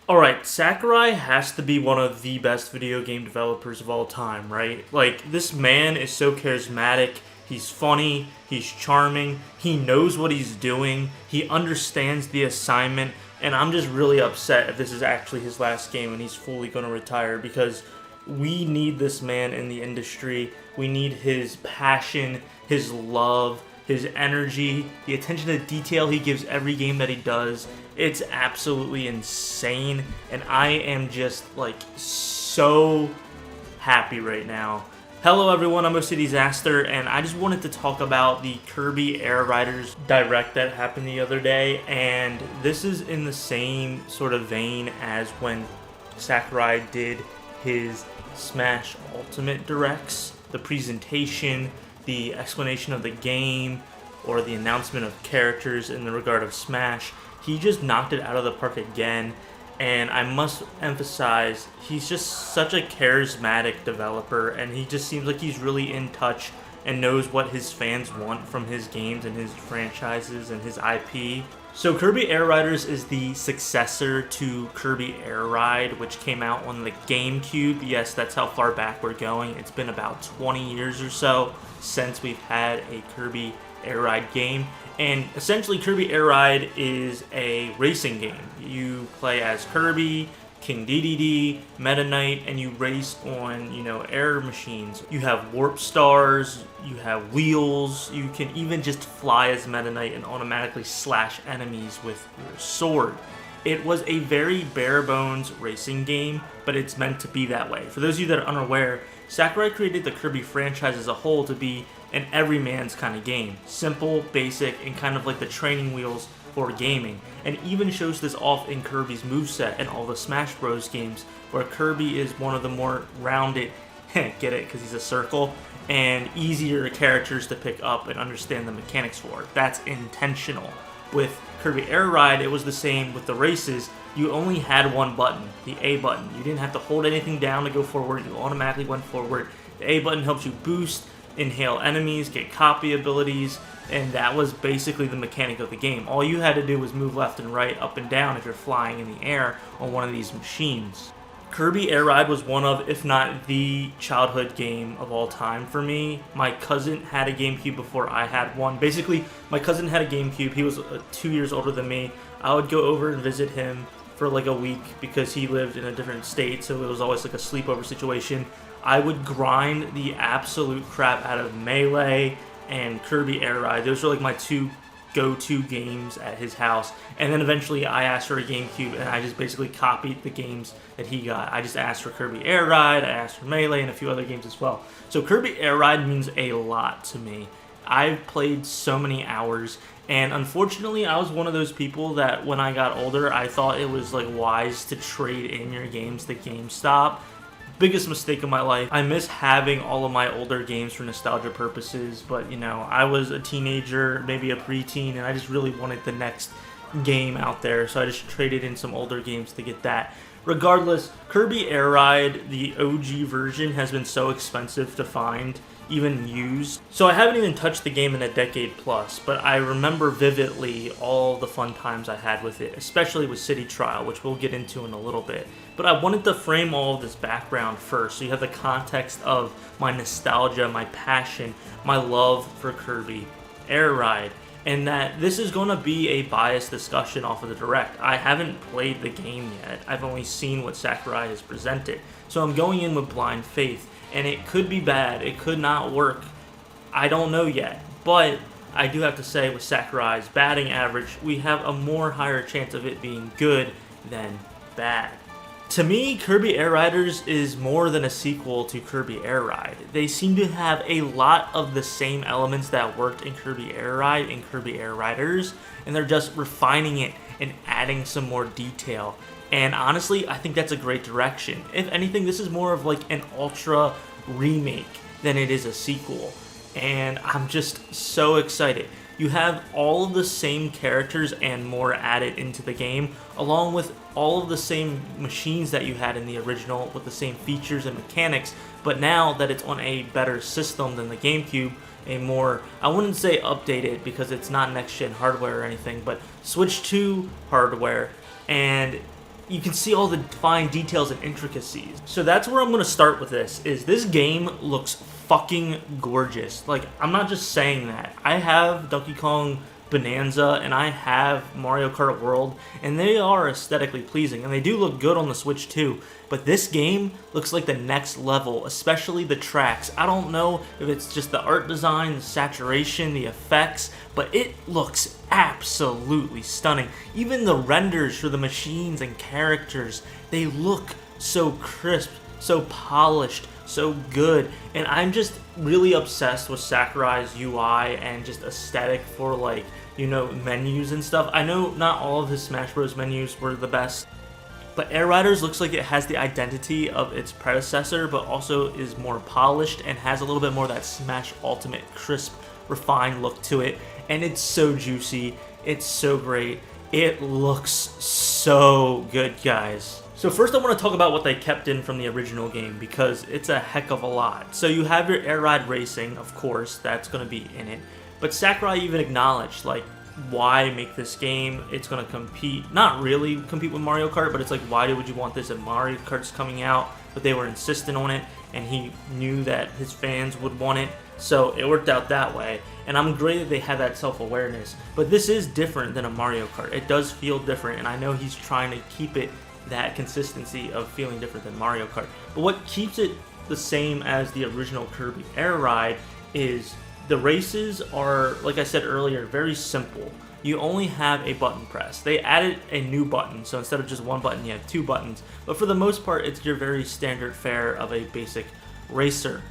Alright, Sakurai has to be one of the best video game developers of all time, right? Like, this man is so charismatic, he's funny, he's charming, he knows what he's doing, he understands the assignment, and I'm just really upset if this is actually his last game and he's fully going to retire, because we need this man in the industry. We need his passion, his love, his energy, the attention to detail he gives every game that he does. It's absolutely insane, and I am just like so happy right now. Hello everyone, I'm OCDsaster, and I just wanted to talk about the Kirby Air Riders Direct that happened the other day, and this is in the same sort of vein as when Sakurai did his Smash Ultimate Directs. The presentation, the explanation of the game, or the announcement of characters in the regard of Smash, he just knocked it out of the park again. And I must emphasize, he's just such a charismatic developer, and he just seems like he's really in touch and knows what his fans want from his games and his franchises and his IP. So Kirby Air Riders is the successor to Kirby Air Ride, which came out on the GameCube. Yes, that's how far back we're going. It's been about 20 years or so since we've had a Kirby Air Ride game. And essentially, Kirby Air Ride is a racing game. You play as Kirby, King Dedede, Meta Knight, and you race on, air machines. You have warp stars, you have wheels, you can even just fly as Meta Knight and automatically slash enemies with your sword. It was a very bare bones racing game, but it's meant to be that way. For those of you that are unaware, Sakurai created the Kirby franchise as a whole to be an everyman's kind of game. Simple, basic, and kind of like the training wheels for gaming. And even shows this off in Kirby's moveset and all the Smash Bros. Games, where Kirby is one of the more rounded, get it, because he's a circle, and easier characters to pick up and understand the mechanics for. That's intentional. With Kirby Air Ride, it was the same with the races. You only had one button, the A button. You didn't have to hold anything down to go forward. You automatically went forward. The A button helps you boost, inhale enemies, get copy abilities, and that was basically the mechanic of the game. All you had to do was move left and right, up and down if you're flying in the air on one of these machines. Kirby Air Ride was one of, if not the childhood game of all time for me. My cousin had a GameCube before I had one. Basically, my cousin had a GameCube. He was 2 years older than me. I would go over and visit him for like a week because he lived in a different state, so it was always like a sleepover situation. I would grind the absolute crap out of Melee and Kirby Air Ride. Those were like my two go-to games at his house. And then eventually I asked for a GameCube, and I just basically copied the games that he got. I just asked for Kirby Air Ride, I asked for Melee, and a few other games as well. So Kirby Air Ride means a lot to me. I've played so many hours, and unfortunately I was one of those people that when I got older, I thought it was like wise to trade in your games to GameStop. Biggest mistake of my life. I miss having all of my older games for nostalgia purposes, but I was a teenager, maybe a preteen, and I just really wanted the next game out there, so I just traded in some older games to get that. Regardless, Kirby Air Ride, the OG version, has been so expensive to find, even used. So I haven't even touched the game in a decade plus, but I remember vividly all the fun times I had with it, especially with City Trial, which we'll get into in a little bit. But I wanted to frame all of this background first, so you have the context of my nostalgia, my passion, my love for Kirby Air Ride, and that this is going to be a biased discussion off of the Direct. I haven't played the game yet. I've only seen what Sakurai has presented. So I'm going in with blind faith, and it could be bad. It could not work. I don't know yet. But I do have to say, with Sakurai's batting average, we have a more higher chance of it being good than bad. To me, Kirby Air Riders is more than a sequel to Kirby Air Ride. They seem to have a lot of the same elements that worked in Kirby Air Ride and Kirby Air Riders, and they're just refining it and adding some more detail. And honestly, I think that's a great direction. If anything, this is more of like an ultra remake than it is a sequel. And I'm just so excited. You have all of the same characters and more added into the game, along with all of the same machines that you had in the original with the same features and mechanics, but now that it's on a better system than the GameCube, a more, I wouldn't say updated because it's not next-gen hardware or anything, but Switch 2 hardware, and you can see all the fine details and intricacies. So that's where I'm going to start with this, is this game looks fucking gorgeous. Like, I'm not just saying that. I have Donkey Kong Bonanza and I have Mario Kart World, and they are aesthetically pleasing, and they do look good on the Switch too. But this game looks like the next level, especially the tracks. I don't know if it's just the art design, the saturation, the effects, but it looks absolutely stunning. Even the renders for the machines and characters, they look so crisp, so polished, so good. And I'm just really obsessed with Sakurai's UI and just aesthetic for, like, you know, menus and stuff. I know not all of his Smash Bros. Menus were the best, but Air Riders looks like it has the identity of its predecessor, but also is more polished and has a little bit more of that Smash Ultimate crisp, refined look to it. And it's so juicy, it's so great, it looks so good, guys. So first I want to talk about what they kept in from the original game, because it's a heck of a lot. So you have your air ride racing, of course, that's going to be in it. But Sakurai even acknowledged, like, why make this game? It's going to compete, not really compete with Mario Kart, but it's like, why would you want this if Mario Kart's coming out? But they were insistent on it, and he knew that his fans would want it, so it worked out that way. And I'm great that they had that self-awareness. But this is different than a Mario Kart. It does feel different, and I know he's trying to keep it that consistency of feeling different than Mario Kart. But what keeps it the same as the original Kirby Air Ride is the races are, like I said earlier, very simple. You only have a button press. They added a new button, so instead of just one button, you have two buttons. But for the most part, it's your very standard fare of a basic racer.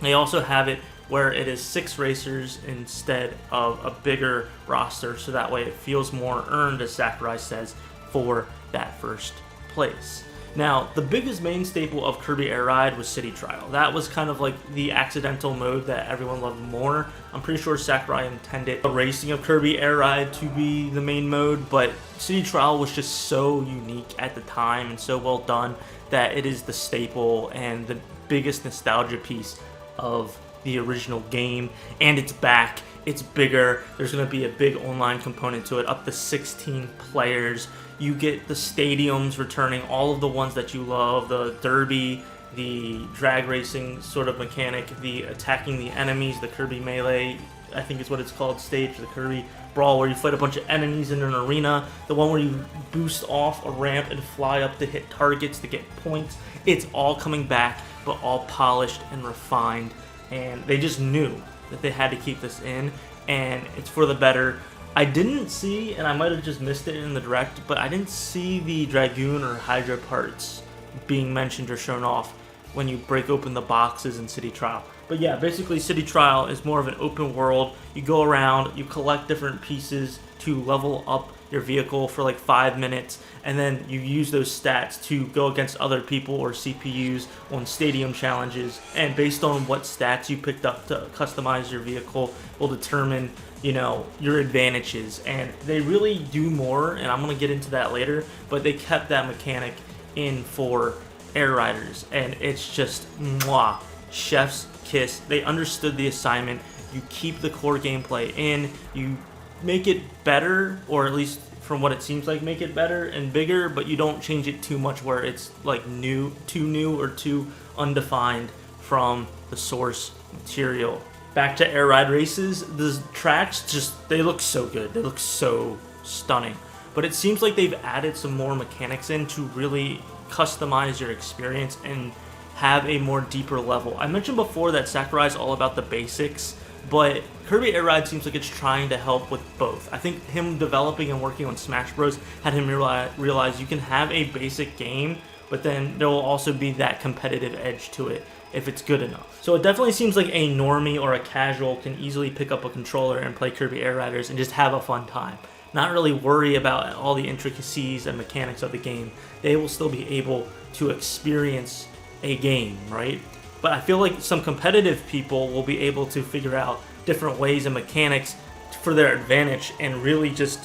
They also have it where it is 6 racers instead of a bigger roster, so that way it feels more earned, as Sakurai says, for that first place. Now, the biggest main staple of Kirby Air Ride was City Trial. That was kind of like the accidental mode that everyone loved more. I'm pretty sure Sakurai intended the racing of Kirby Air Ride to be the main mode, but City Trial was just so unique at the time and so well done that it is the staple and the biggest nostalgia piece of the original game. And it's back, it's bigger, there's going to be a big online component to it, up to 16 players. You get the stadiums returning, all of the ones that you love, the derby, the drag racing sort of mechanic, the attacking the enemies, the Kirby Melee, I think is what it's called, stage, the Kirby Brawl, where you fight a bunch of enemies in an arena, the one where you boost off a ramp and fly up to hit targets to get points. It's all coming back, but all polished and refined, and they just knew that they had to keep this in, and it's for the better. I didn't see, and I might have just missed it in the direct, but I didn't see the Dragoon or Hydra parts being mentioned or shown off when you break open the boxes in City Trial. But yeah, basically City Trial is more of an open world. You go around, you collect different pieces to level up your vehicle for like 5 minutes, and then you use those stats to go against other people or CPUs on stadium challenges, and based on what stats you picked up to customize your vehicle will determine, you know, your advantages. And they really do more, and I'm going to get into that later, but they kept that mechanic in for Air Riders, and it's just mwah, chef's kiss. They understood the assignment. You keep the core gameplay in, you make it better, or at least from what it seems like, make it better and bigger, but you don't change it too much where it's like too new or too undefined from the source material. Back to Air Ride races, the tracks just, they look so good. They look so stunning. But it seems like they've added some more mechanics in to really customize your experience and have a more deeper level. I mentioned before that Sakurai is all about the basics, but Kirby Air Ride seems like it's trying to help with both. I think him developing and working on Smash Bros. Had him realize you can have a basic game, but then there will also be that competitive edge to it if it's good enough. So it definitely seems like a normie or a casual can easily pick up a controller and play Kirby Air Riders and just have a fun time. Not really worry about all the intricacies and mechanics of the game. They will still be able to experience a game, right? But I feel like some competitive people will be able to figure out different ways and mechanics for their advantage and really just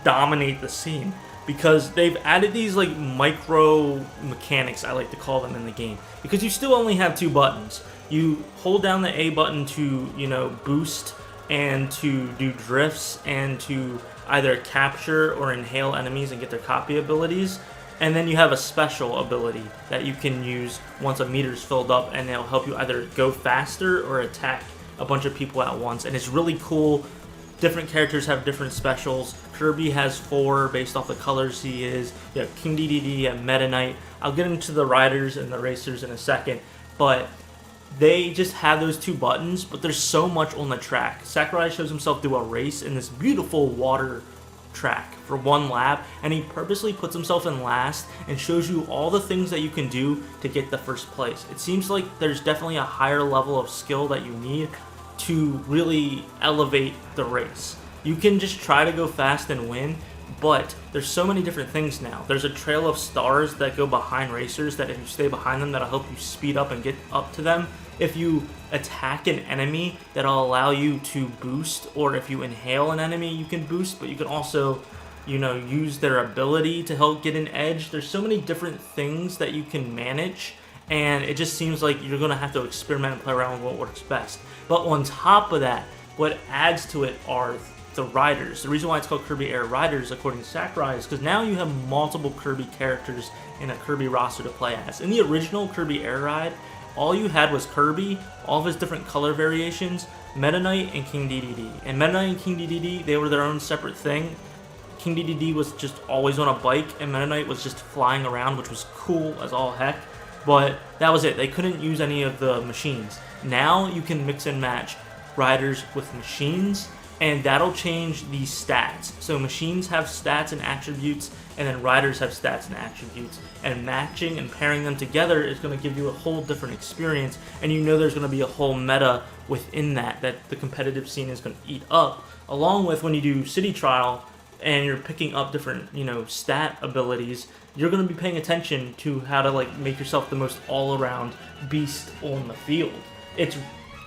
dominate the scene, because they've added these like micro mechanics, I like to call them, in the game, because you still only have 2 buttons. You hold down the A button to, you know, boost and to do drifts and to either capture or inhale enemies and get their copy abilities. And then you have a special ability that you can use once a meter's filled up, and it'll help you either go faster or attack a bunch of people at once. And it's really cool. Different characters have different specials. Kirby has 4 based off the colors he is. You have King Dedede, you have Meta Knight. I'll get into the riders and the racers in a second, but they just have those 2 buttons, but there's so much on the track. Sakurai shows himself do a race in this beautiful water track for 1 lap, and he purposely puts himself in last and shows you all the things that you can do to get the first place. It seems like there's definitely a higher level of skill that you need to really elevate the race. You can just try to go fast and win, but there's so many different things now. There's a trail of stars that go behind racers that if you stay behind them, that'll help you speed up and get up to them. If you attack an enemy, that'll allow you to boost, or if you inhale an enemy, you can boost, but you can also, use their ability to help get an edge. There's so many different things that you can manage, and it just seems like you're going to have to experiment and play around with what works best. But on top of that, what adds to it are the riders. The reason why it's called Kirby Air Riders, according to Sakurai, is because now you have multiple Kirby characters in a Kirby roster to play as. In the original Kirby Air Ride, all you had was Kirby, all of his different color variations, Meta Knight, and King Dedede. And Meta Knight and King Dedede, they were their own separate thing. King Dedede was just always on a bike, and Meta Knight was just flying around, which was cool as all heck. But that was it. They couldn't use any of the machines. Now you can mix and match riders with machines, and that'll change the stats. So machines have stats and attributes, and then riders have stats and attributes. And matching and pairing them together is going to give you a whole different experience, and there's going to be a whole meta within that the competitive scene is going to eat up. Along with when you do City Trial and you're picking up different, stat abilities, you're going to be paying attention to how to make yourself the most all-around beast on the field. It's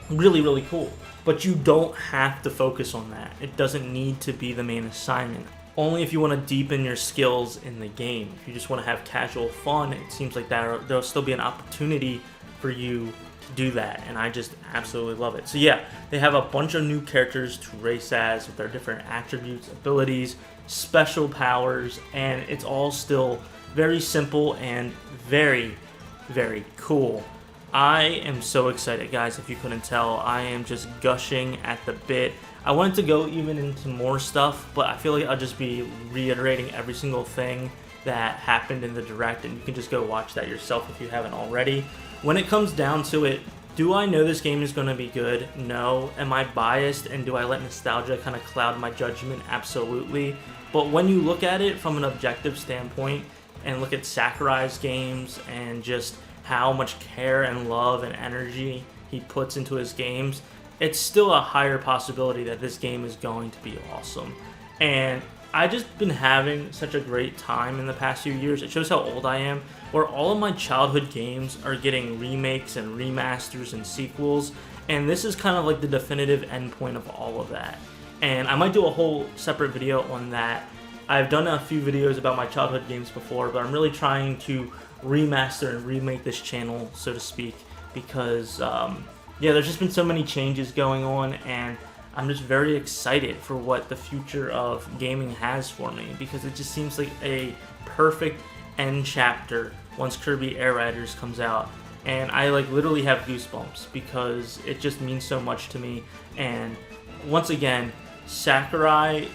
really, really cool. But you don't have to focus on that. It doesn't need to be the main assignment. Only if you want to deepen your skills in the game. If you just want to have casual fun, it seems like there'll still be an opportunity for you to do that, and I just absolutely love it. So yeah, they have a bunch of new characters to race as with their different attributes, abilities, special powers, and it's all still very simple and very, very cool. I am so excited, guys. If you couldn't tell, I am just gushing at the bit. I wanted to go even into more stuff, but I feel like I'll just be reiterating every single thing that happened in the Direct, and you can just go watch that yourself if you haven't already. When it comes down to it, do I know this game is going to be good? No. Am I biased, and do I let nostalgia kind of cloud my judgment? Absolutely. But when you look at it from an objective standpoint and look at Sakurai's games and just how much care and love and energy he puts into his games, it's still a higher possibility that this game is going to be awesome. And I've just been having such a great time in the past few years. It shows how old I am, where all of my childhood games are getting remakes and remasters and sequels, and this is kind of like the definitive endpoint of all of that. And I might do a whole separate video on that. I've done a few videos about my childhood games before, but I'm really trying to remaster and remake this channel, so to speak, because there's just been so many changes going on, and I'm just very excited for what the future of gaming has for me, because it just seems like a perfect end chapter once Kirby Air Riders comes out, and I literally have goosebumps because it just means so much to me. And once again, Sakurai,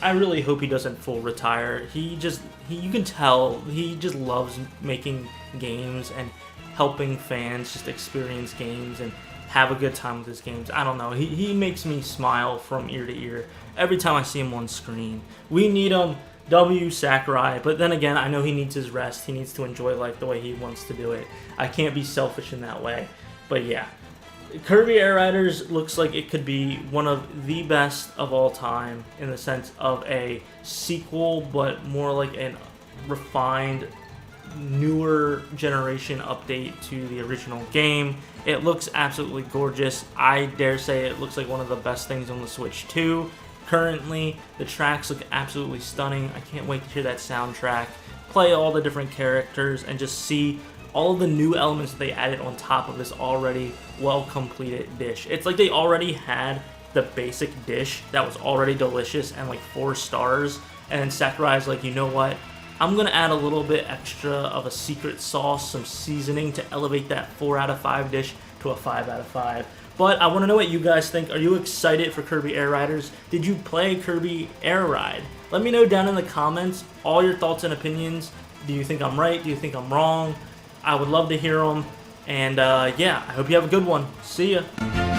I really hope he doesn't full retire. You can tell he just loves making games and helping fans just experience games and have a good time with his games. I don't know. He makes me smile from ear to ear every time I see him on screen. We need him. W. Sakurai. But then again, I know he needs his rest. He needs to enjoy life the way he wants to do it. I can't be selfish in that way. But yeah. Kirby Air Riders looks like it could be one of the best of all time in the sense of a sequel, but more like a refined, newer generation update to the original game. It looks absolutely gorgeous. I dare say it looks like one of the best things on the Switch 2. Currently, the tracks look absolutely stunning. I can't wait to hear that soundtrack, play all the different characters, and just see all of the new elements that they added on top of this already well-completed dish. It's like they already had the basic dish that was already delicious and 4 stars, and then Sakurai's like, you know what? I'm going to add a little bit extra of a secret sauce, some seasoning to elevate that 4 out of 5 dish to a 5 out of 5. But I want to know what you guys think. Are you excited for Kirby Air Riders? Did you play Kirby Air Ride? Let me know down in the comments all your thoughts and opinions. Do you think I'm right? Do you think I'm wrong? I would love to hear them. And yeah, I hope you have a good one. See ya.